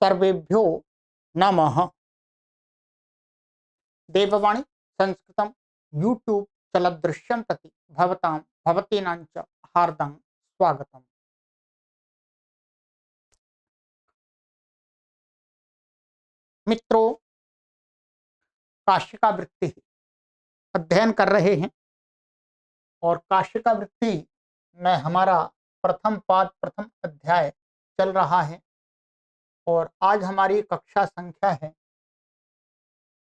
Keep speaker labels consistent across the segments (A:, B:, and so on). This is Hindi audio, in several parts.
A: सर्वेभ्यो नमः। देववाणी संस्कृतम यूट्यूब चलदृश्यं प्रति भवतां भवतीनां च हार्दं स्वागतम्। मित्रों, काशिका वृत्ति अध्ययन कर रहे हैं और काशिका वृत्ति में हमारा प्रथम पाद प्रथम अध्याय चल रहा है और आज हमारी कक्षा संख्या है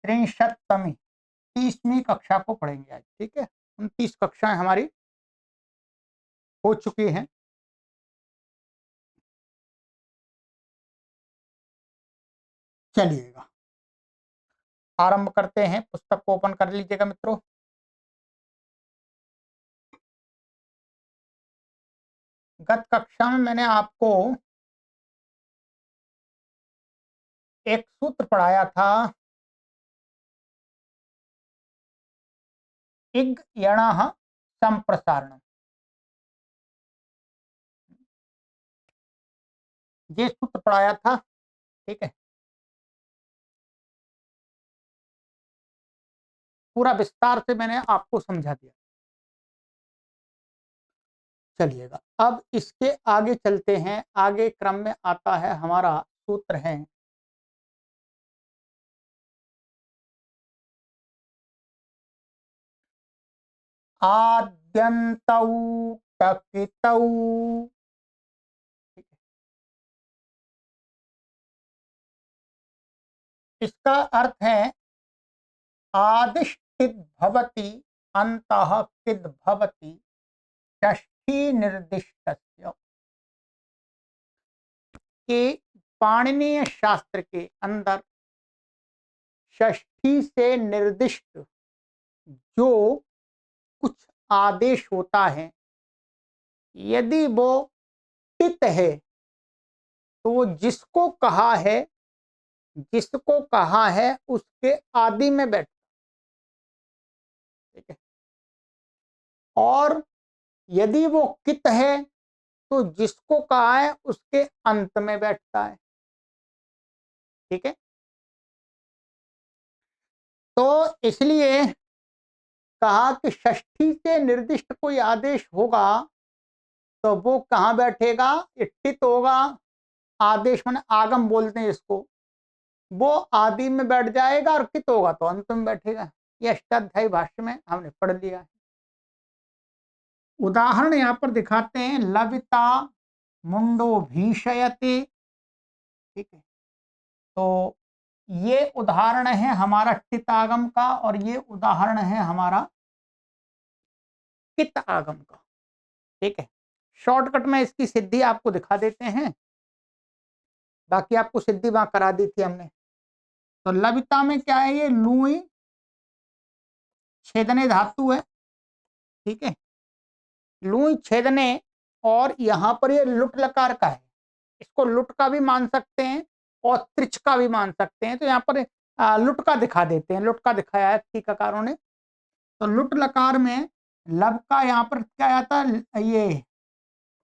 A: 63वीं 30वीं कक्षा को पढ़ेंगे आज। ठीक है, 29 कक्षाएं हमारी हो चुकी हैं। चलिएगा आरंभ करते हैं। पुस्तक को ओपन कर लीजिएगा मित्रों। गत कक्षा में मैंने आपको एक सूत्र पढ़ाया था, इग यणः संप्रसारणम्। ये सूत्र पढ़ाया था, ठीक है। पूरा विस्तार से मैंने आपको समझा दिया। चलिएगा अब इसके आगे चलते हैं। आगे क्रम में आता है हमारा सूत्र है आद्यन्तौ टकितौ। इसका अर्थ है आदिष्टिद् भवति अन्तः किद् भवति षष्ठी निर्दिष्टस्य। कि पाणिनीय शास्त्र के अंदर षष्ठी से निर्दिष्ट जो कुछ आदेश होता है, यदि वो टित है तो वो जिसको कहा है उसके आदि में बैठता, ठीक है। और यदि वो कित है तो जिसको कहा है उसके अंत में बैठता है, ठीक है। तो इसलिए कहा कि षष्ठी से निर्दिष्ट कोई आदेश होगा तो वो कहाँ बैठेगा, टित होगा। आदेश माने आगम बोलते हैं इसको, वो आदि में बैठ जाएगा और कित होगा तो अंत में बैठेगा। ये अष्टाध्यायी भाष्य में हमने पढ़ लिया है। उदाहरण यहाँ पर दिखाते हैं, लविता मुंडो भीषयते, ठीक है। तो ये उदाहरण है हमारा टित आगम का और ये उदाहरण है हमारा कित आगम का, ठीक है। शॉर्टकट में इसकी सिद्धि आपको दिखा देते हैं, बाकी आपको सिद्धि वहां करा दी थी हमने। तो लविता में क्या है, ये लुई छेदने धातु है, ठीक है। लुई छेदने और यहाँ पर ये लुट लकार का है। इसको लुट का भी मान सकते हैं और त्रिच का भी मान सकते हैं। तो यहाँ पर लुट का दिखा देते हैं, लुट का दिखाया है टीकाकारों ने। तो लुट लकार में लब का यहाँ पर क्या आता है, ये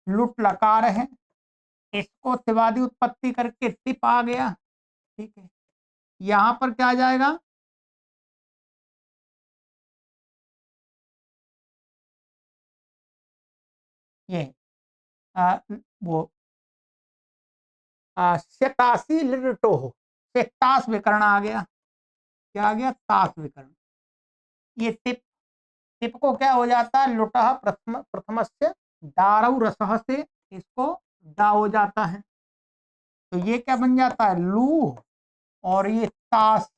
A: लुट लकार है। इसको त्रिवादी उत्पत्ति करके टिप आ गया, ठीक है। यहाँ पर क्या आ जाएगा, ये वो स्यतासी लिटो हो, तास विकर्ण आ गया। क्या आ गया, तास विकर्ण। ये टिप, टिप को क्या हो जाता है, लुटह प्रथम से डारऊ रसह से इसको डा हो जाता है। तो ये क्या बन जाता है, लू, और ये तास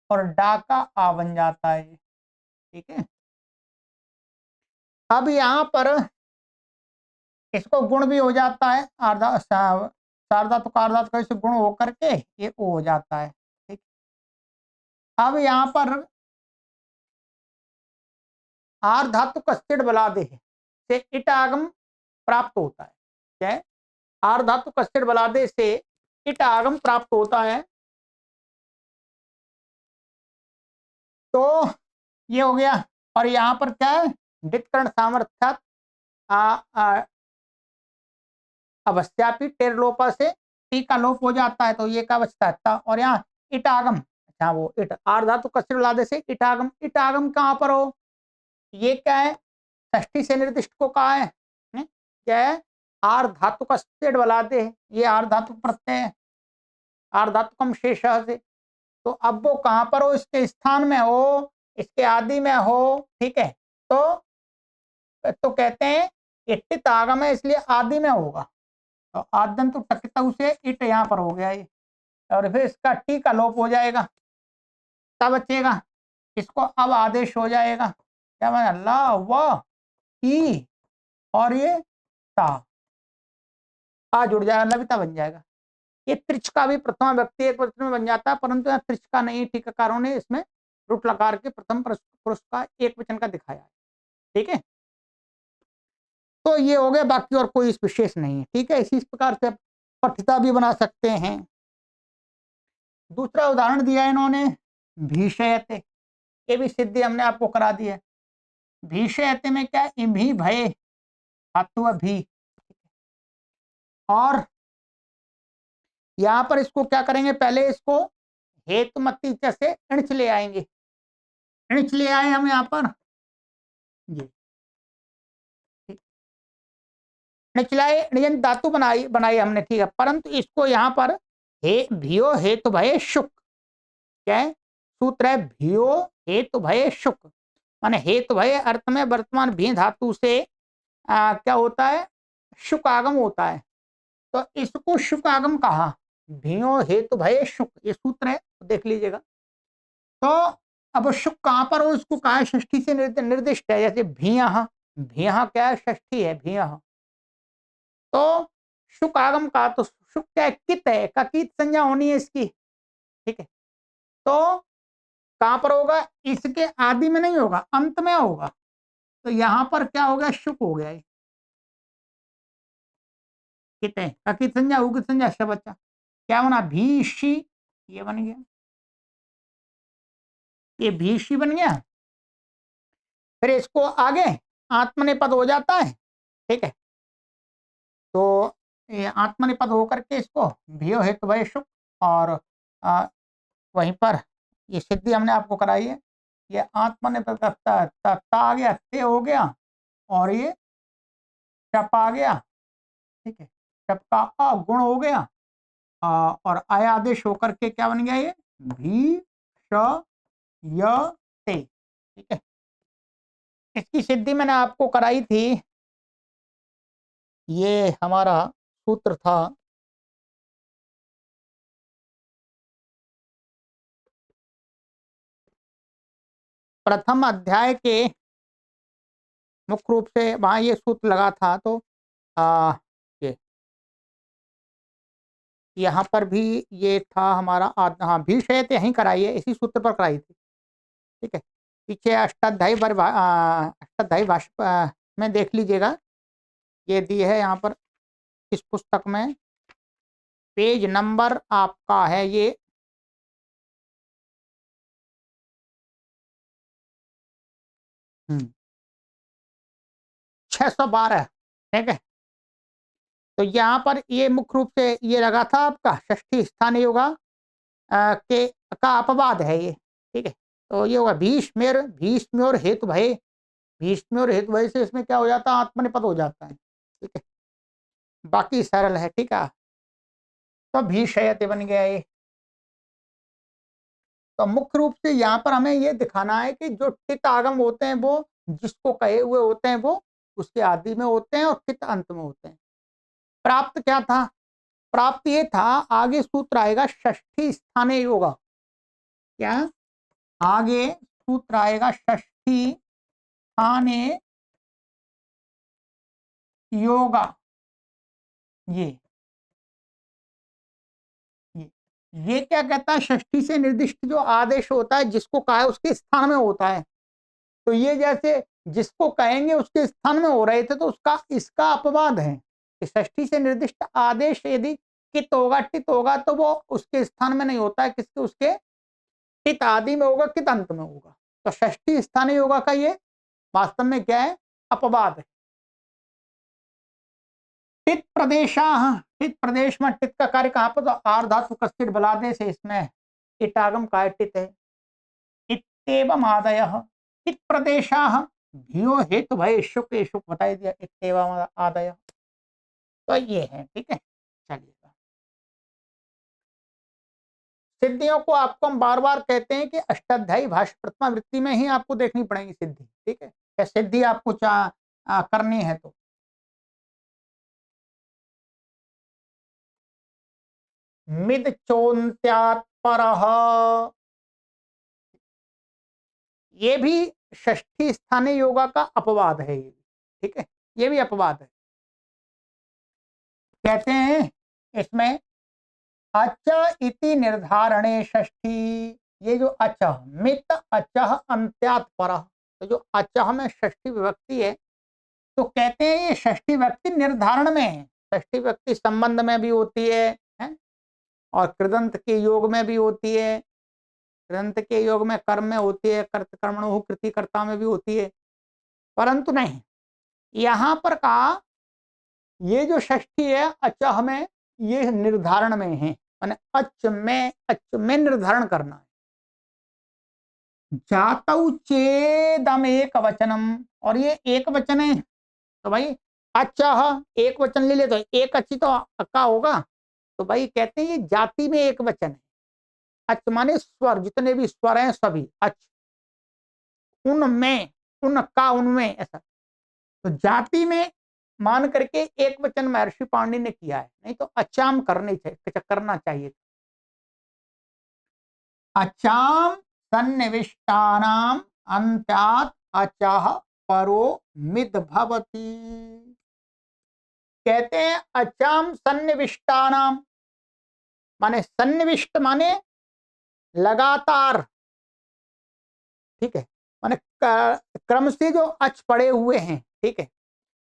A: और डा का आ बन जाता है, ठीक है। अब यहाँ पर इसको गुण भी हो जाता है, सार्वधातुक कार्धातुक से गुण होकर के ये ओ हो जाता है, ठीक। अब यहाँ पर आर धातु कस्तिड बलादे से इट आगम प्राप्त होता है। क्या है, आर धातु कस्तिड बलादे से इट आगम प्राप्त होता है। तो ये हो गया। और यहाँ पर क्या है, डितकरण सामर्थ्यात अवस्यापी टेर लोपा से टी का लोप हो जाता है तो ये क्या बचता है ता, और यहाँ इटागम, अच्छा वो इट आर धातु कचरे लादे से इटागम, इटागम कहाँ पर हो, ये क्या है, षष्ठी से निर्दिष्ट को कहा है, क्या है, आर धातु का स्टेड बलाते है, ये आर धातु प्रत्यय है, आर धातु कम शेष से, तो अब वो कहां पर हो, इसके स्थान में हो, इसके आदि में हो, ठीक है, तो कहते हैं इट्टित आगम है इसलिए आदि में होगा, तो आद्यंत टकित से इट यहाँ पर हो गया ये, और फिर इसका टी का लोप हो जाएगा, तब बचेगा, इसको अब आदेश हो जाएगा, क्या बना, ला व ई और ये ता, आ जुड़ जाएगा, लविता बन जाएगा। ये त्रिच का भी प्रथमा व्यक्ति एक वचन में बन जाता है, परंतु यहाँ त्रिच का नहीं, टीकाकारों ने इसमें रुट लकार के प्रथम पुरुष का एक वचन का दिखाया है, ठीक है, तो ये हो गया, बाकी और कोई विशेष नहीं है, ठीक है, इसी प्रकार से पठिता भी बना सकते हैं। दूसरा उदाहरण दिया है इन्होंने भीषयते, ये भी सिद्धि हमने आपको करा दी है। भीषयते में क्या, इम्ही भय धातु भी, और यहां पर इसको क्या करेंगे, पहले इसको हेतुमती से इणच ले आएंगे, इणच ले आए हम यहाँ पर ये निचलाए नियन धातु बनाई बनाई हमने, ठीक है, परंतु इसको यहाँ पर हे भियो हेतु भय शुक, क्या है सूत्र है, भियो हेतु भय शुक, माने हेतु भय अर्थ में वर्तमान भी धातु से क्या होता है, शुक आगम होता है, तो इसको शुक आगम कहा, भियो हेतु भय शुक, ये सूत्र है, तो देख लीजिएगा। तो अब शुक कहां पर हो, इसको कहा षष्ठी से निर्दिष्ट है, जैसे भिया, भिया क्या है, षष्ठी है भिया, तो शुक आगम का, तो शुक क्या है, कित है, का कित संज्ञा होनी है इसकी, ठीक है, तो कहां पर होगा, इसके आदि में नहीं होगा, अंत में होगा, तो यहां पर क्या हो गया, शुक हो गया, कित है का कित संज्ञा, उगित संज्ञा से बच्चा क्या बना, भीषी, ये बन गया, ये भीषी बन गया, फिर इसको आगे आत्मनेपद हो जाता है, ठीक है, तो ये आत्मनेपद होकर के इसको भियो हेतु भय शुक, और वहीं पर ये सिद्धि हमने आपको कराई है, ये आत्मनेपद आ गया, ते हो गया, और ये टप आ गया, ठीक है, टप का गुण हो गया, और आया आदेश होकर के क्या बन गया, ये भी श य ते, ठीक है, इसकी सिद्धि मैंने आपको कराई थी, ये हमारा सूत्र था, प्रथम अध्याय के मुख्य रूप से वहां ये सूत्र लगा था, तो ये यहाँ पर भी ये था हमारा, हाँ भीषयते यहीं कराई है, इसी सूत्र पर कराई थी, ठीक है, पीछे अष्टाध्यायी भाष्य में देख लीजिएगा, ये दी है यहाँ पर इस पुस्तक में, पेज नंबर आपका है ये 612, ठीक है, तो यहाँ पर ये मुख्य रूप से ये लगा था आपका षष्ठी स्थानीय योगा के का अपवाद है ये, ठीक है, तो ये होगा भीष्म और हेतु भय, भीष्म और हेतु भय से इसमें क्या हो जाता है, आत्मनिपद हो जाता है, ठीक है, बाकी सरल है, ठीक है, तो भीषयते बन गया ये। तो मुख्य रूप से यहाँ पर हमें ये दिखाना है कि जो टित आगम होते हैं वो जिसको कहे हुए होते हैं वो उसके आदि में होते हैं और टित अंत में होते हैं। प्राप्त क्या था, प्राप्त ये था, आगे सूत्र आएगा षष्ठी स्थाने योगा, क्या आगे सूत्र आएगा षष्ठी स्थाने योगा, ये ये क्या कहता है, षष्ठी से निर्दिष्ट जो आदेश होता है जिसको कहा है उसके स्थान में होता है, तो ये जैसे जिसको कहेंगे उसके स्थान में हो रहे थे, तो उसका इसका अपवाद है कि षष्ठी से निर्दिष्ट आदेश यदि कित होगा टित होगा तो वो उसके स्थान में नहीं होता है, किसके उसके टित आदि में होगा, कित अंत में होगा, तो षष्ठी स्थानीय योगा का ये वास्तव में क्या है, अपवाद है। टित प्रदेशाः, टित प्रदेश में टित का कार्य कहां पर, तो आर धातु कस्तित बलादे से इसमें इटागम का टित है। इत्येवम आदयः टित प्रदेशाः भियो हेतु भय शुक शुक बताई दिया, इत्येवम आदयः। तो ये है, ठीक है। चलिएगा, सिद्धियों को आपको हम बार बार कहते हैं कि अष्टाध्यायी भाष्य प्रथमा वृत्ति में ही आपको देखनी पड़ेगी सिद्धि, ठीक है। क्या सिद्धि आपको करनी है तो मिद चोन्त्यात् परः, ये भी षष्ठी स्थानीय योगा का अपवाद है, ये ठीक है, ये भी अपवाद है। कहते हैं इसमें अच इति निर्धारणे षष्ठी, ये जो अचः मित अचः अंत्यात् परः, तो जो अचः में षष्ठी विभक्ति है, तो कहते हैं ये षष्ठी विभक्ति निर्धारण में है। षष्ठी विभक्ति संबंध में भी होती है और कृदंत के योग में भी होती है, कृदंत के योग में कर्म में होती है, कर्त कर्मणो कृति कर्ता में भी होती है, परंतु नहीं, यहां पर कहा ये जो षष्ठी है अचः में, ये निर्धारण में है, माने अच में निर्धारण करना है। जातौ चेदम एक वचनम, और ये एक वचन है, तो भाई अचः एक वचन ले ले तो एक अच्छी तो अक्का होगा, तो भाई कहते हैं ये जाति में एक वचन है। अच माने स्वर, जितने भी स्वर हैं सभी अच, उनमें, उनका उनमें, ऐसा तो जाति में मान करके एक वचन महर्षि पाणिनि ने किया है, नहीं तो अचाम करना चाहिए। अचाम सन्निविष्टानाम अंत्यात् अचः परो मिद भवति। कहते हैं अचाम सन्निविष्टानाम, माने सन्निविष्ट माने लगातार, ठीक है, माने क्रम से जो अच पड़े हुए हैं, ठीक है,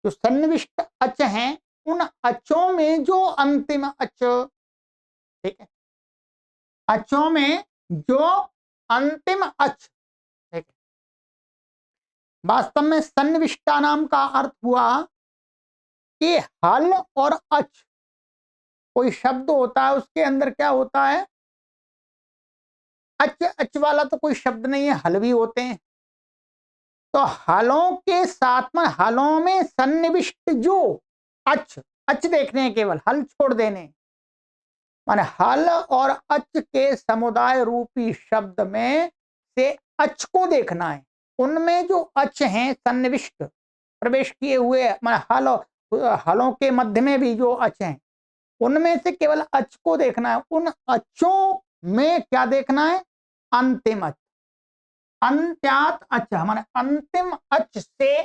A: जो सन्निविष्ट अच हैं, उन अचों में जो अंतिम अच, ठीक है, अचों में जो अंतिम अच, ठीक है। वास्तव में सन्निविष्टा नाम का अर्थ हुआ कि हल और अच, कोई शब्द होता है उसके अंदर क्या होता है, अच अच वाला तो कोई शब्द नहीं है, हल भी होते हैं, तो हलों के साथ में, हलों में सन्निविष्ट जो अच, अच देखने हैं, केवल हल छोड़ देने, माने हल और अच के समुदाय रूपी शब्द में से अच को देखना है, उनमें जो अच हैं सन्निविष्ट प्रवेश किए हुए, माने हल, हलों के मध्य में भी जो अच हैं, उनमें से केवल अच को देखना है। उन अचों में क्या देखना है, अंतिम अच, अंत्यात् अच माने अंतिम अच से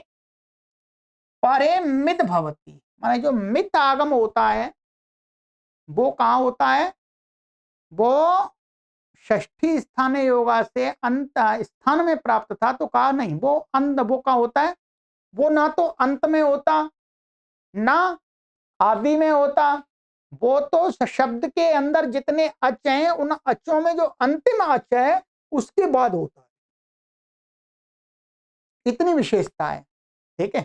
A: परे मिद भवति, माने जो मित आगम होता है वो कहां होता है, वो षष्ठी स्थानीय योगा से अंत स्थान में प्राप्त था, तो कहा नहीं, वो अंत, वो का होता है, वो ना तो अंत में होता ना आदि में होता, वो तो शब्द के अंदर जितने अच हैं उन अचों में जो अंतिम अच है उसके बाद होता है, इतनी विशेषता है, ठीक है।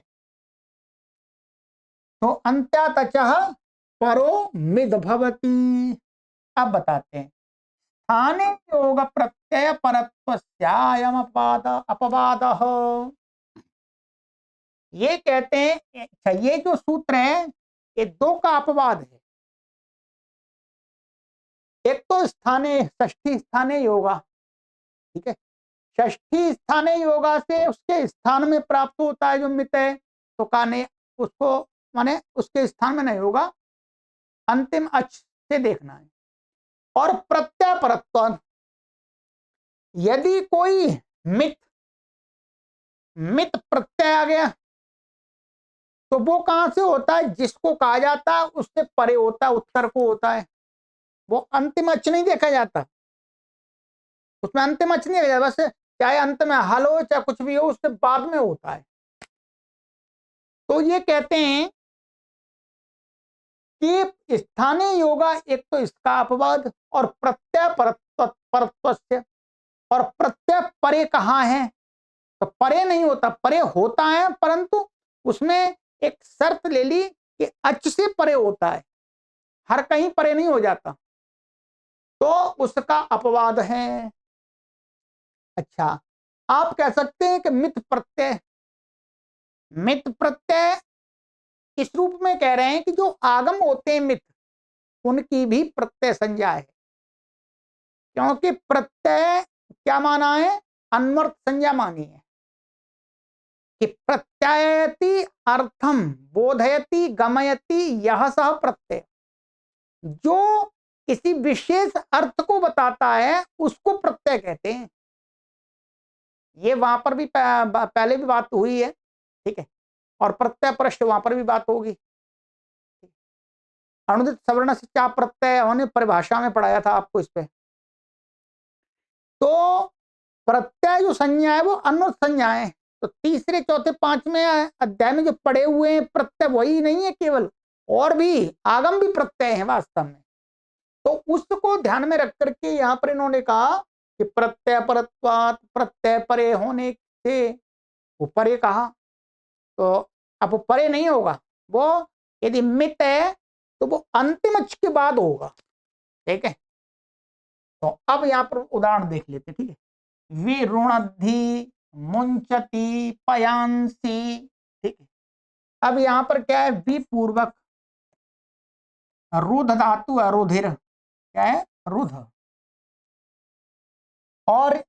A: तो अंत्यात् अचः परो मिद भवति। अब बताते हैं, स्थाने योग प्रत्यय परत्वस्यायम अपवादः, ये कहते हैं, अच्छा ये जो सूत्र है ये दो का अपवाद है। एक तो स्थाने षष्ठी स्थाने योगा, ठीक है, षष्ठी स्थाने योगा से उसके स्थान में प्राप्त होता है जो मित है, तो काने उसको माने उसके स्थान में नहीं होगा, अंतिम अच से देखना है। और प्रत्यय परत्व, यदि कोई मित मित प्रत्यय आ गया तो वो कहां से होता है, जिसको कहा जाता है उससे परे होता है, उत्तर को होता है, वो अंतिम अच नहीं देखा जाता, उसमें अंतिम अच नहीं देखा जाता, बस चाहे अंत में हल हो चाहे कुछ भी हो उससे बाद में होता है। तो ये कहते हैं कि स्थानीय योगा एक तो इसका अपवाद, और प्रत्यय परत्व, और प्रत्यय परे कहाँ है, तो परे नहीं होता, परे होता है परंतु उसमें एक शर्त ले ली कि अच से परे होता है, हर कहीं परे नहीं हो जाता, तो उसका अपवाद है। अच्छा, आप कह सकते हैं कि मित प्रत्यय, मित प्रत्यय इस रूप में कह रहे हैं कि जो आगम होते हैं मित, उनकी भी प्रत्यय संज्ञा है, क्योंकि प्रत्यय क्या माना है, अन्वर्थ संज्ञा मानी है कि प्रत्ययति अर्थम बोधयति गमयति यह सह प्रत्यय, जो किसी विशेष अर्थ को बताता है उसको प्रत्यय कहते हैं। ये वहां पर भी पहले भी बात हुई है, ठीक है, और प्रत्यय पृष्ठ वहां पर भी बात होगी। अनुदित सवर्ण से क्या प्रत्यय हमने परिभाषा में पढ़ाया था आपको इस पे। तो प्रत्यय जो संज्ञा है वो अन्वर्थ संज्ञा है, तो तीसरे चौथे पांचवें अध्याय में जो पढ़े हुए हैं प्रत्यय वही नहीं है केवल, और भी आगम भी प्रत्यय है वास्तव में। तो उसको ध्यान में रख करके यहाँ पर इन्होंने कहा कि प्रत्यय परत्वात्, प्रत्यय परे होने से वो परे कहा, तो अब वो परे नहीं होगा, वो यदि मित है तो वो अंतिम अच के बाद होगा, ठीक है। तो अब यहाँ पर उदाहरण देख लेते, ठीक है। विरुणद्धि मुंचति पयांसी, ठीक है। अब यहाँ पर क्या है, वि पूर्वक रुध धातु है, रुधिर क्या है, रुध, और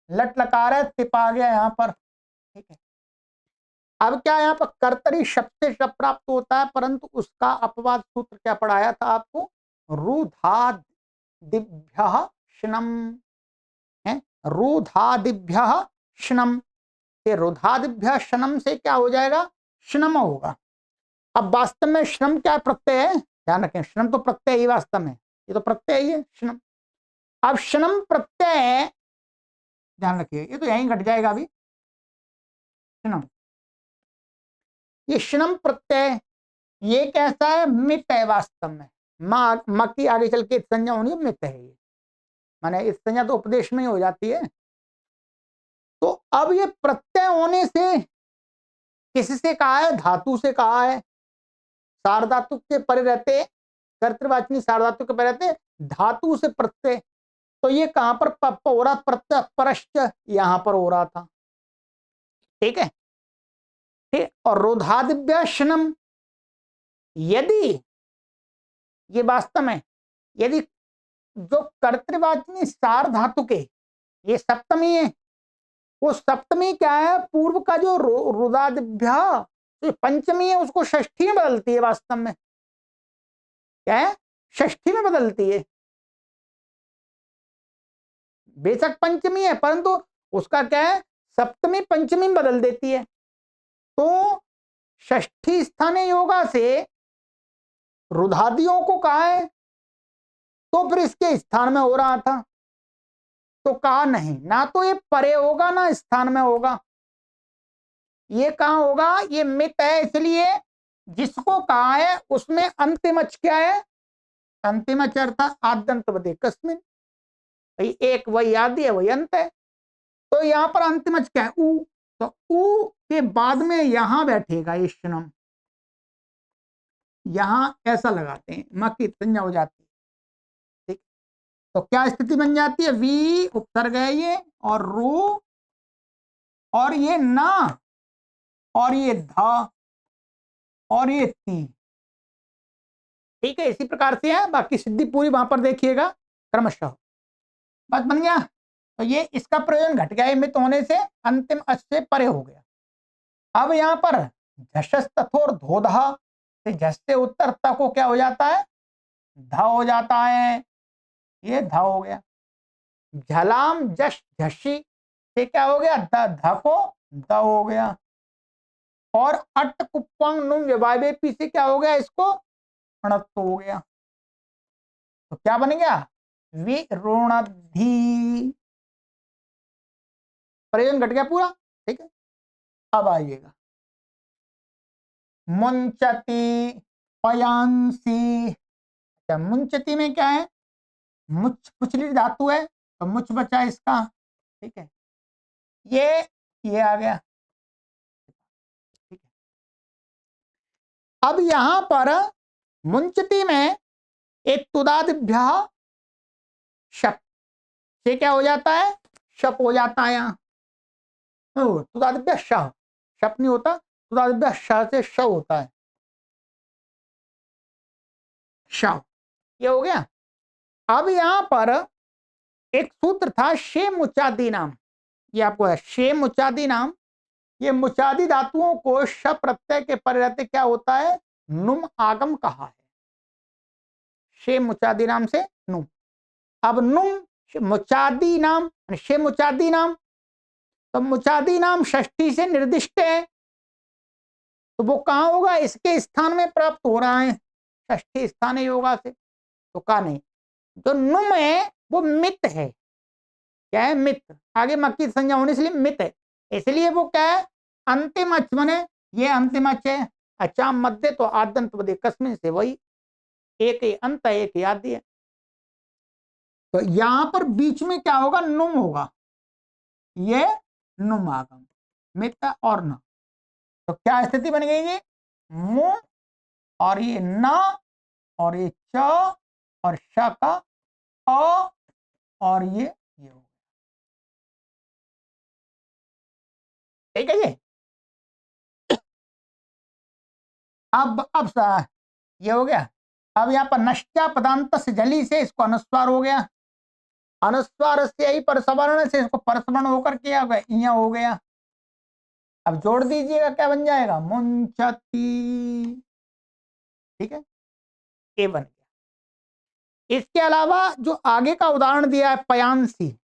A: लट लकार है, तिप आ गया यहाँ पर, ठीक है। अब क्या यहाँ पर कर्तरी शब्द से शब्द प्राप्त होता है, परंतु उसका अपवाद सूत्र क्या पढ़ाया था आपको, रुधादिभ्यः श्नम है, रुधादिभ्यः श्नम, ये रुधादिभ्यः श्नम से क्या हो जाएगा, श्नम होगा। अब वास्तव में श्रम क्या प्रत्यय है, ध्यान रखें, श्रम तो प्रत्यय ही वास्तव में, ये तो प्रत्यय ही है श्रम। अब श्नम प्रत्यय, ध्यान रखिए, ये तो यहीं घट जाएगा अभी, श्नम, ये श्नम प्रत्यय ये कैसा है, मित है वास्तव में, माँ की आगे चल के संज्ञा होनी है, मित है ये, माने इस संज्ञा तो उपदेश में ही हो जाती है। तो अब ये प्रत्यय होने से किससे कहा है, धातु से कहा है, सार्वधातुक के परे रहते, कर्तृवाचनी सार्वधातुक के परे रहते, धातु से प्रत्यय, तो ये कहां पर पप हो रहा, प्रत्यय परश्च यहां पर हो रहा था, ठीक है, ठीक। और रोधादिभ्यशनम, यदि ये वास्तव में, यदि जो कर्तृवाचनी सार धातु के ये सप्तमी है, वो सप्तमी क्या है, पूर्व का जो रुदादिभ्य तो पंचमी है उसको षष्ठी में बदलती है, वास्तव में क्या है, षष्ठी में बदलती है, बेशक पंचमी है परंतु उसका क्या है, सप्तमी पंचमी में बदल देती है। तो षष्ठी स्थाने योगा से रुधादियों को कहा है, तो फिर इसके स्थान में हो रहा था, तो कहा नहीं, ना तो ये परे होगा ना स्थान में होगा, ये कहां होगा, ये मित है, इसलिए जिसको कहा है उसमें अंतिम अच क्या है, अंतिम अच अर्थात आद्यंत बदे कस्मिन, भाई एक वही आदि है वही अंत है, तो यहां पर अंतिम अच क्या है, ऊ, तो ऊ के बाद में यहां बैठेगा ये श्नम, यहां ऐसा लगाते हैं, म की संज्ञा हो जाती है, ठीक। तो क्या स्थिति बन जाती है, वी उपसर्ग है ये, और रू, और ये ना, और ये धा, और ये ती, ठीक है। इसी प्रकार से है, बाकी सिद्धि पूरी वहां पर देखिएगा क्रमशः, बस बन गया। तो ये इसका प्रयोजन घट गया, मित होने से अंतिम अच से परे हो गया। अब यहाँ पर झषस तथोर धोधा से झस से उत्तर तक को क्या हो जाता है, ध हो जाता है, ये ध हो गया। झलाम जश झसी से क्या हो गया, द, ध को द हो गया। और अट कुप्पंग नुम व्यवाय पी से क्या हो गया, इसको अणत्व हो गया, तो क्या बन गया, विरुणद्धि, प्रयोजन घट गया पूरा, ठीक है। अब आइएगा, मुंचती पयांसी, अच्छा मुंचती में क्या है, मुच पुचली धातु है, तो मुच बचा इसका, ठीक है, ये आ गया, ठीक है। अब यहां पर मुंचती में एक तुदादिभ्य शप से क्या हो जाता है, शप हो जाता है यहाँ। तुदादिभ्य श, शप नहीं होता, तुदादिभ्य श से श होता है, श, ये हो गया। अब यहां पर एक सूत्र था शे मुचादी नाम, ये आपको है शे मुचादी नाम। ये मुचादी धातुओं को श प्रत्यय के परे रहते क्या होता है, नुम आगम कहा है, शे मुचादी नाम से नुम। अब नुम मुचादी नाम, शे मुचादी नाम, तो मुचादी नाम षष्ठी से निर्दिष्ट है, तो वो कहां होगा, इसके स्थान में प्राप्त हो रहा है, षष्ठी स्थान योगा से, तो कहा नहीं। जो नुम है वो मित है, क्या है, मित, आगे मक्की संज्ञा होने इसलिए मित है, इसलिए वो क्या है, अंतिम अच बने, ये अंतिम अच है, अचाम मध्य तो आद्यंत बदे कस्मिन से, वही एक ही अंत है, एक ही आदि है। तो यहां पर बीच में क्या होगा, नुम होगा, ये नुम आगम, मित और न, तो क्या स्थिति बन गई ये, मु और ये न और ये च और श का अ और ये हो, ठीक है ये। अब ये हो गया। अब यहाँ पर नष्टा पदांत से जली से इसको अनुस्वार हो गया, अनुस्वार से ही परसवर्ण से इसको परसवर्ण होकर क्या हो गया, इया हो गया। अब जोड़ दीजिएगा क्या बन जाएगा, मुंचती, ठीक है, ए बन गया। इसके अलावा जो आगे का उदाहरण दिया है पयांसी,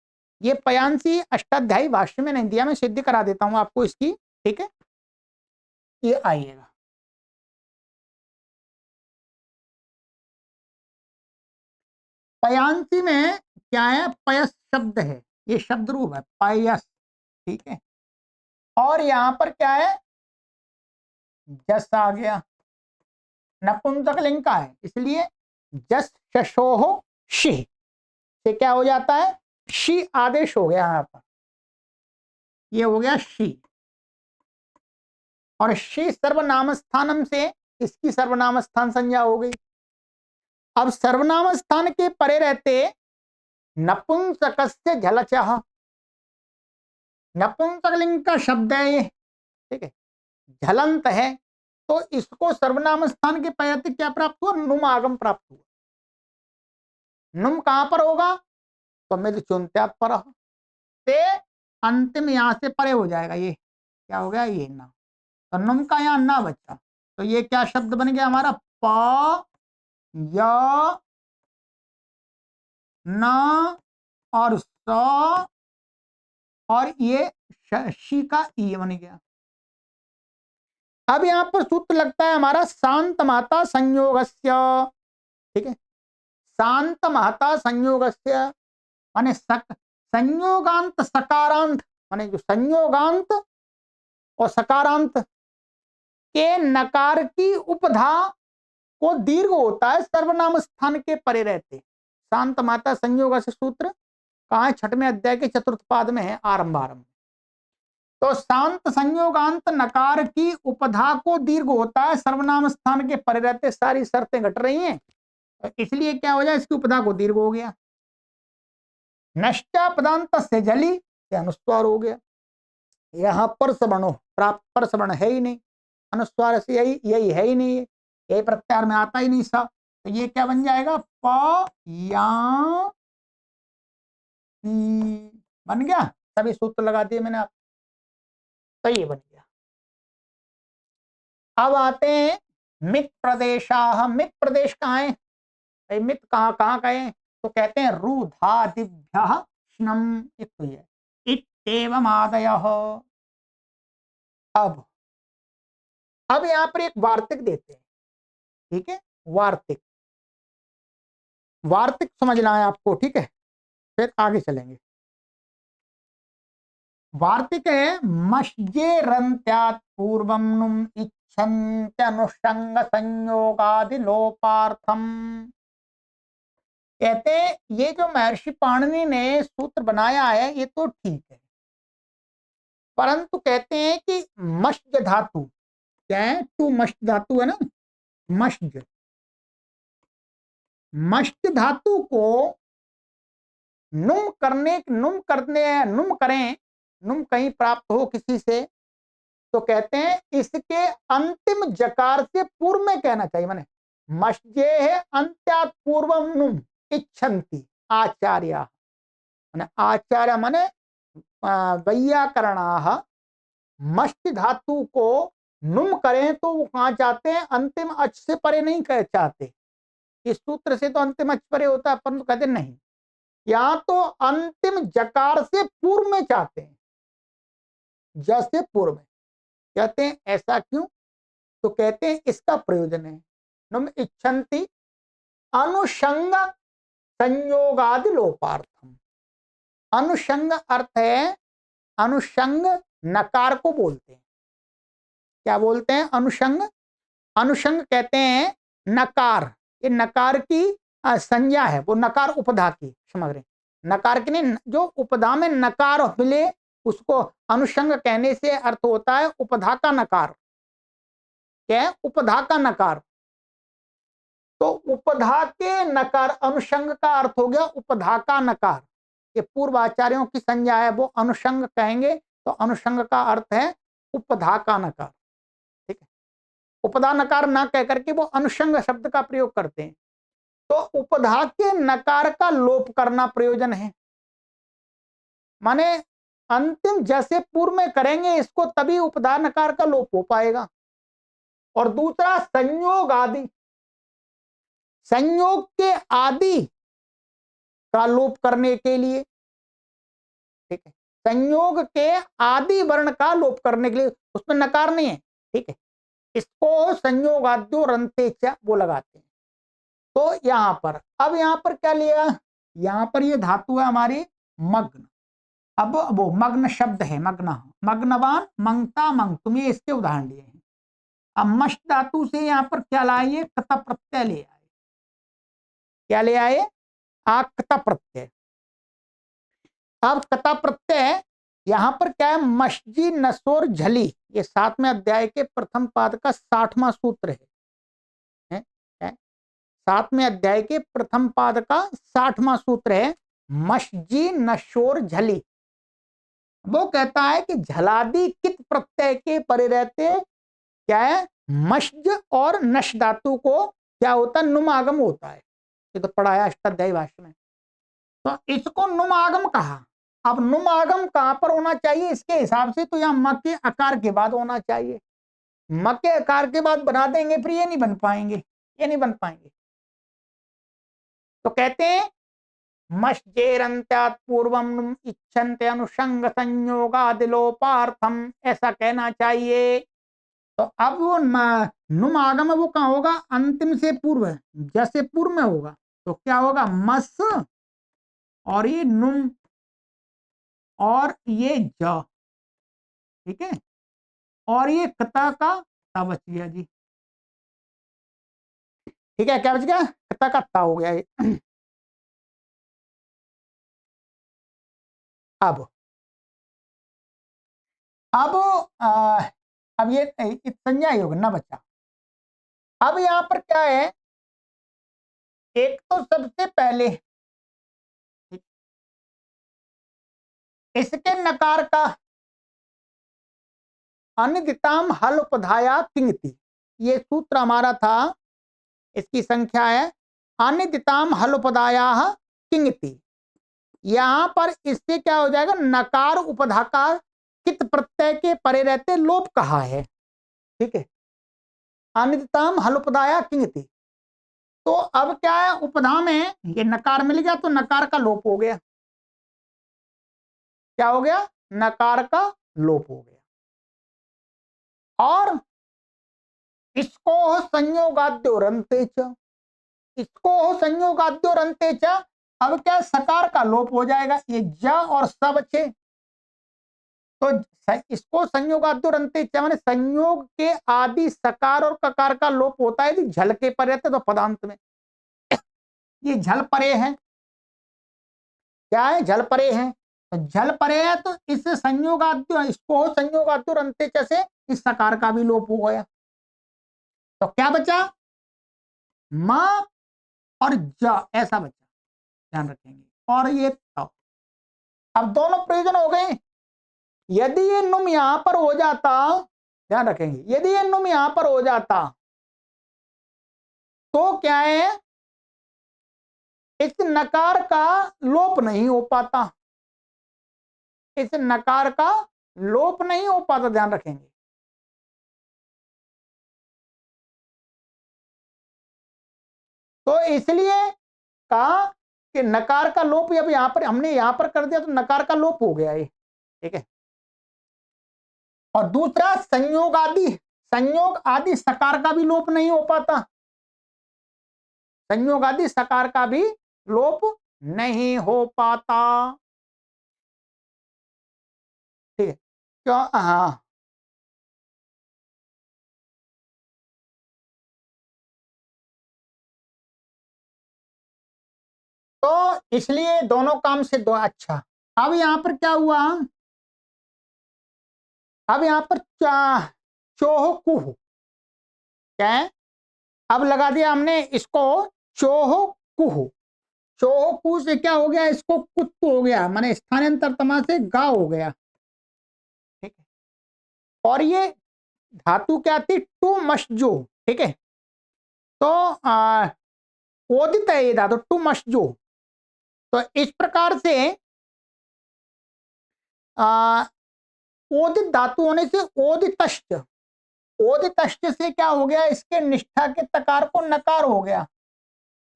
A: ये पयांसी अष्टाध्यायी भाष्य में नहीं दिया, मैं सिद्ध करा देता हूं आपको इसकी, ठीक है, ये आइएगा। पयांसी में क्या है, पयस शब्द है, ये शब्द रूप है पयस, ठीक है, और यहां पर क्या है, जस आ गया, नपुंसक लिंग का है, इसलिए जस शशोह शी से क्या हो जाता है, शी आदेश हो गया यहां पर, ये हो गया शी, और शी सर्वनाम स्थानम से इसकी सर्वनाम स्थान संज्ञा हो गई। अब सर्वनाम स्थान के परे रहते नपुंसक से झलचह, नपुंसक लिंग का शब्द है ये, ठीक है, झलंत है, तो इसको सर्वनाम स्थान के परे क्या प्राप्त हुआ, नुम आगम प्राप्त हुआ। नुम कहां पर होगा, तो मिल चुनत्यात पर से अंतिम यहां से परे हो जाएगा, ये क्या हो गया, ये ना, तो नुम का यहां ना बचा, तो ये क्या शब्द बन गया हमारा, प या न और स और ये शी का ई बन गया। अब यहां पर सूत्र लगता है हमारा शांत माता संयोगस्य, ठीक है, शांत माता संयोगस्य माने संयोगांत सकारांत, माने जो संयोगांत और सकारांत के नकार की उपधा को दीर्घ होता है सर्वनाम स्थान के परे रहते। शांत माता संयोग से सूत्र कहा है, छठवें अध्याय के चतुर्थ पाद में है, आरंभ। तो शांत संयोगांत नकार की उपधा को दीर्घ होता है सर्वनाम स्थान के परे रहते, सारी शर्तें घट रही हैं, इसलिए क्या हो जाए, इसकी उपधा को दीर्घ हो गया। नष्टा पदांत से जली ये अनुस्वार हो गया, यहाँ पर सवर्ण प्राप्त पर सवर्ण है ही नहीं, अनुस्वार से यही है ही नहीं, ये प्रत्यार में आता ही नहीं सा, तो ये क्या बन जाएगा, प या बन गया, सभी सूत्र लगा दिए मैंने आप, तो ये बन गया। अब आते हैं मित प्रदेशा, मित प्रदेश कहाँ है, मित कहाँ कहाँ गए, तो कहते हैं रूधादिभ्य स्नम इत्येवम आदयः। अब यहां पर एक वार्तिक देते हैं, ठीक है, वार्तिक, वार्तिक समझना है आपको, ठीक है, फिर आगे चलेंगे। वार्तिक है मश्जेरन्त्यात् पूर्वं नुम इच्छन्त्यनुषंग संयोगादि लोपार्थम। कहते ये जो महर्षि पाणिनि ने सूत्र बनाया है ये तो ठीक है, परंतु कहते हैं कि मश्ज धातु क्या है, टू मश्ज धातु है ना, मश्ज, मश्ज धातु को नुम करें, नुम कहीं प्राप्त हो किसी से, तो कहते हैं इसके अंतिम जकार से पूर्व में कहना चाहिए। माने मश्जे है अंत्यात् पूर्वम नुम इच्छन्ति आचार्य, माने आचार्य माने वैयाकरणाः मश्च धातु को नुम करें तो वो कहां चाहते हैं, अंतिम अच से परे नहीं कह चाहते। इस सूत्र से तो अंतिम अच परे होता है, परंतु कहते नहीं, या तो अंतिम जकार से पूर्व में चाहते हैं, जैसे पूर्व में कहते हैं। ऐसा क्यों? तो कहते हैं इसका प्रयोजन है, नुम इच्छन्ति अनुषंग संयोगादि लोपार्थम। अनुषंग अर्थ है, अनुषंग नकार को बोलते हैं। क्या बोलते हैं? अनुषंग। अनुषंग कहते हैं नकार, ये नकार की संज्ञा है, वो नकार उपधा की, समझ रहे, नकार की नहीं, जो उपधा में नकार मिले उसको अनुषंग कहने से अर्थ होता है उपधा का नकार। क्या है? उपधा का नकार। तो उपधा के नकार, अनुषंग का अर्थ हो गया उपधा का नकार। ये पूर्व आचार्यों की संज्ञा है, वो अनुषंग कहेंगे, तो अनुषंग का अर्थ है उपधा का नकार। ठीक है, उपधा नकार ना कह करके वो अनुषंग शब्द का प्रयोग करते हैं। तो उपधा के नकार का लोप करना प्रयोजन है, माने अंतिम जैसे पूर्व में करेंगे इसको तभी उपधा नकार का लोप हो पाएगा। और दूसरा संयोग आदि, संयोग के आदि का लोप करने के लिए, ठीक है, संयोग के आदि वर्ण का लोप करने के लिए, उसमें नकार नहीं है, ठीक है, इसको संयोगाद्यो रंते च वो लगाते हैं। तो यहां पर, अब यहां पर क्या लिया, यहां पर ये धातु है हमारी मग्न। अब वो मग्न शब्द है, मग्न, मग्नवान, मंगता, मंग, तुम ये इसके उदाहरण लिए हैं। अब मश धातु से यहां पर क्या लाइए, कत प्रत्यय ले आए। क्या ले आए? आकता प्रत्यय। अब कता प्रत्यय यहां पर क्या है, मस्जी नसोर झली, ये 7वें अध्याय के प्रथम पाद का 60वां सूत्र है? 7वें अध्याय के प्रथम पाद का 60वां सूत्र है, मस्जी नशोर झली। वो कहता है कि झलादि कित प्रत्यय के परे रहते क्या है, मश्ज और नश धातु को क्या होता है, नुम आगम होता है। ये तो पढ़ाया अष्टाध्यायी भाष्य में। तो इसको नुम आगम कहा। अब नुम आगम कहां पर होना चाहिए इसके हिसाब से, तो यहां म के आकार के बाद होना चाहिए। म के आकार के बाद बना देंगे फिर ये नहीं बन पाएंगे, ये नहीं बन पाएंगे। तो कहते हैं मश्जेरंत्यात् पूर्वम नुम इच्छन्ते अनुषंग संयोगादिलोपार्थम, ऐसा कहना चाहिए। तो अब वो नुम आगम वो कहां होगा, अंतिम से पूर्व, जैसे पूर्व में होगा। तो क्या होगा, मस और ये नुम और ये ज, ठीक है, और ये कता का ता बच गया जी। ठीक है, क्या बच गया, कता का ता हो गया ये। अब अब अब ये संज्ञा योग न बचा। अब यहां पर क्या है, एक तो सबसे पहले इसके नकार का अनिदिताम हल उपधाया किंगति, ये सूत्र हमारा था, इसकी संख्या है अनिदिताम हल उपधाया किंगति। यहां पर इससे क्या हो जाएगा, नकार उपधाकार कित प्रत्यय के परे रहते लोप कहा है। ठीक है, अनिदिताम हल उपधाया किंगति। तो अब क्या है, उपधा में ये नकार मिल गया तो नकार का लोप हो गया। क्या हो गया, नकार का लोप हो गया। और इसको संयोगाद्यो रंते च, इसको संयोगाद्यो रंते च। अब क्या, सकार का लोप हो जाएगा, ये ज और स बचे। तो इसको संयोगाद्यो रंते च माने संयोग के आदि सकार और ककार का लोप होता है यदि झल के परे रहते तो पदांत में। ये झल परे है, क्या है, झल परे है। तो झल परे है तो इस संयोगाद्यो, इसको संयोगाद्यो रंते च से इस सकार का भी लोप हो गया। तो क्या बचा, म और ज ऐसा बचा, ध्यान रखेंगे। और ये त। अब दोनों प्रयोजन हो गए। यदि ये नुम यहां पर हो जाता, ध्यान रखेंगे, यदि ये नुम यहां पर हो जाता तो क्या है, इस नकार का लोप नहीं हो पाता, इस नकार का लोप नहीं हो पाता, ध्यान रखेंगे। तो इसलिए कहा कि नकार का लोप, अब यहां पर हमने यहां पर कर दिया तो नकार का लोप हो गया ये, ठीक है। और दूसरा संयोग आदि, संयोग आदि सकार का भी लोप नहीं हो पाता, संयोग आदि सकार का भी लोप नहीं हो पाता, ठीक है। क्यों? हाँ, तो इसलिए दोनों काम से दो। अच्छा, अब यहां पर क्या हुआ, अब यहां पर चोह कुह, क्या है, अब लगा दिया हमने इसको चोह कुह, चोह कुह से क्या हो गया, इसको कुत हो गया, माने स्थानांतर तमा से गा हो गया, ठीक है। और ये धातु क्या थी, टू मशजो, ठीक है। तो ओदित है ये धातु टू मशजो। तो इस प्रकार से आ, ओदित धातु होने से ओदितश्च, ओदितश्च से क्या हो गया, इसके निष्ठा के तकार को नकार हो गया।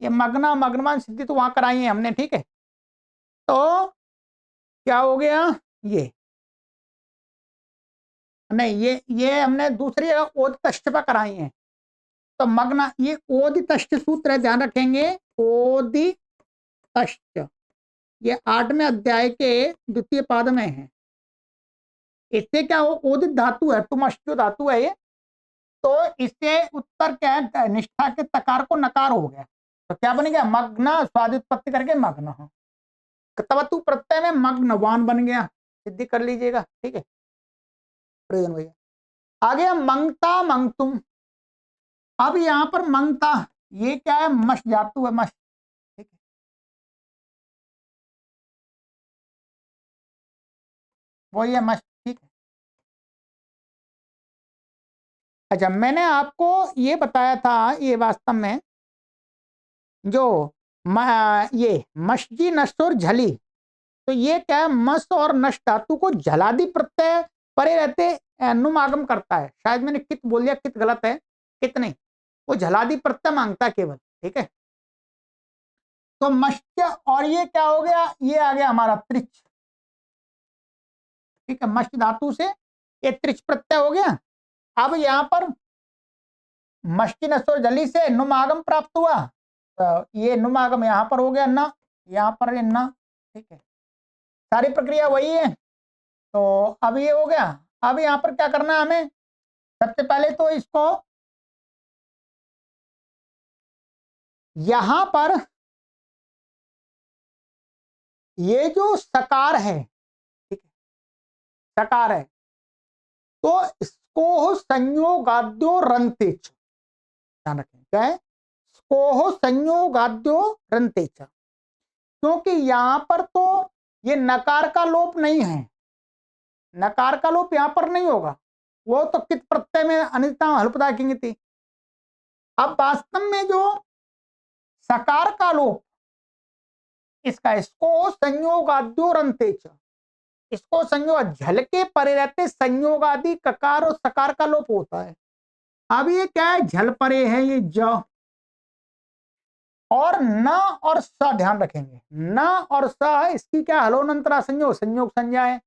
A: ये मग्ना मग्नमान सिद्धि तो वहां कराई है हमने, ठीक है। तो क्या हो गया, ये नहीं, ये हमने दूसरी ओदितश्च पर कराई है। तो मग्ना, ये ओदितश्च सूत्र है, ध्यान रखेंगे, ओदितश्च, ये 8वें अध्याय के द्वितीय पाद में है। इससे क्या हो, उदित धातु है, टुमश जो धातु है ये, तो इससे उत्तर क्या है, निष्ठा के तकार को नकार हो गया। तो क्या बन गया, मग्न, स्वादित्पत्ति करके मग्न, तवतु प्रत्यय में मग्नवान बन गया, सिद्धि कर लीजिएगा, ठीक है। प्रयोजन भैया आ गया मंगता मंगतुम। अब यहां पर मंगता, ये क्या है, मश धातु है, मश, ठीक है। वही है मश, ठीक है। अच्छा, मैंने आपको ये बताया था, ये वास्तव में जो ये मशजी नष्ट और झली, तो ये क्या है, मस और नष्ट धातु को झलादि प्रत्यय परे रहते नुम आगम करता है। शायद मैंने कित बोल दिया, कित गलत है, कित नहीं, वो झलादि प्रत्यय मांगता है केवल, ठीक है। तो मश्च, और ये क्या हो गया, ये आ गया हमारा त्रिच, ठीक है। मश्च धातु से ये त्रिच प्रत्यय हो गया। अब यहाँ पर मश्ची नस्वर जली से नुम आगम प्राप्त हुआ, तो ये नुम आगम यहाँ पर हो गया न, यहाँ पर न, ठीक है। सारी प्रक्रिया वही है। तो अब ये हो गया। अब यहाँ पर क्या करना है हमें, सबसे पहले तो इसको यहां पर ये जो सकार है, ठीक है, सकार है, तो इसको संयोगाद्यो रंतेच, ध्यान रखें, क्या है, स्कोह संयोगाद्यो रंतेच, क्योंकि यहां पर तो ये नकार का लोप नहीं है, नकार का लोप यहां पर नहीं होगा, वो तो कित प्रत्यय में अनिता हल्पदा की थी। अब वास्तव में जो सकार का लोप, इसका इसको संयोगाद्योरंतेच, इसको संयोग झल के परे रहते संयोगादि ककार और सकार का लोप होता है। अब ये क्या है, झल परे है ये ज, और न और स, ध्यान रखेंगे, न और स इसकी क्या हलोनंतरा संयोग, संयोग संज्ञा है।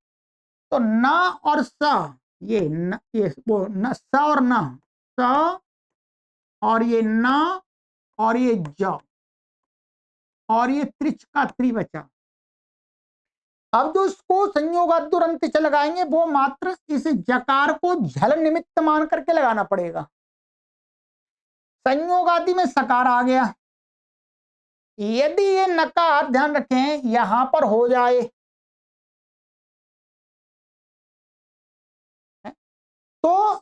A: तो न और स, ये न, ये वो न, स और न, स और ये न और ये ज, और ये त्रिच का त्रि बचा। अब जो इसको संयोगाद्युरंत से लगाएंगे वो मात्र इस जकार को झल निमित्त मान करके लगाना पड़ेगा। संयोगादि में सकार आ गया, यदि ये नकार, ध्यान रखें, यहां पर हो जाए तो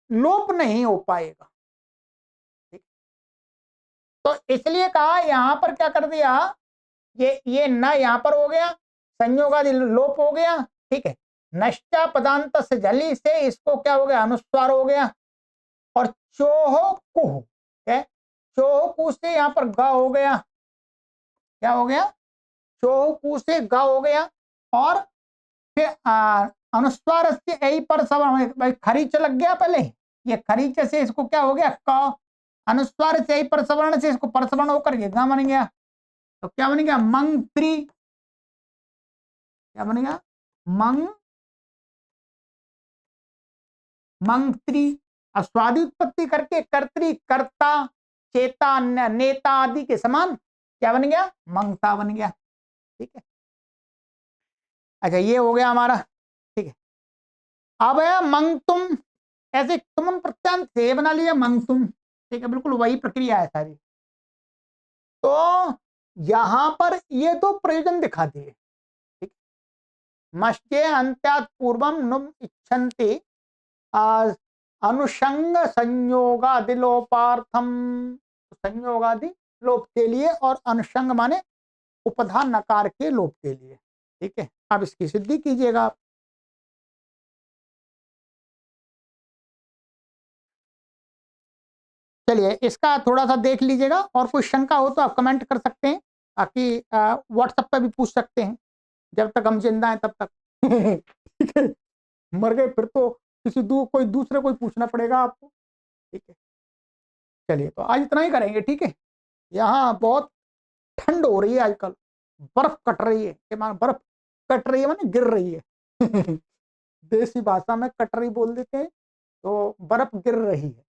A: लोप नहीं हो पाएगा, तो इसलिए कहा यहां पर क्या कर दिया, ये न यहां पर हो गया, संयोगादि लोप हो गया, ठीक है। नष्टा पदांत से जली से इसको क्या हो गया, अनुस्वार हो गया। और चोह कुह, चोह कु से यहां पर ग हो गया, क्या हो गया, चोह कु से ग हो गया। और फिर अनुस्वार से ऐ पर सवर्ण, भाई खरीच लग गया पहले, ये खरीच से इसको क्या हो गया क, अनुस्वार से ऐ पर सवर्ण से इसको परसवर्ण होकर के ग बन गया। तो क्या बन गया, मंत्री, क्या बनेगा, मंत्री। अस्वादी उत्पत्ति करके कर्त्री कर्ता चेता नेता आदि के समान क्या बन गया, मंगता बन गया, ठीक है। अच्छा ये हो गया हमारा, ठीक है। अब है मंगतुम, ऐसे तुम प्रत्यंत से बना लिया मंगतुम, ठीक है, बिल्कुल वही प्रक्रिया है सारी। तो यहां पर ये तो प्रयोजन दिखा दिए, ठीक। मश्चे अंत्यात पूर्वम नुम इच्छन्ति अनुषंग संयोगादि लोपार्थम, संयोगादि लोप के लिए, और अनुषंग माने उपधान नकार के लोप के लिए, ठीक है। अब इसकी सिद्धि कीजिएगा आप। चलिए इसका थोड़ा सा देख लीजिएगा, और कोई शंका हो तो आप कमेंट कर सकते हैं, बाकी व्हाट्सएप पे भी पूछ सकते हैं, जब तक हम जिंदा हैं तब तक। ठीक है, मर गए फिर तो कोई दूसरे कोई पूछना पड़ेगा आपको, ठीक है। चलिए तो आज इतना ही करेंगे, ठीक है। यहाँ बहुत ठंड हो रही है आजकल, बर्फ कट रही है, के माने बर्फ कट रही है माने गिर रही है। देसी भाषा में कटरी बोल देते हैं, तो बर्फ गिर रही है।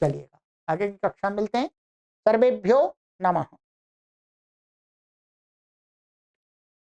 A: चलिएगा आगे की कक्षा मिलते हैं। सर्वेभ्यो नमः।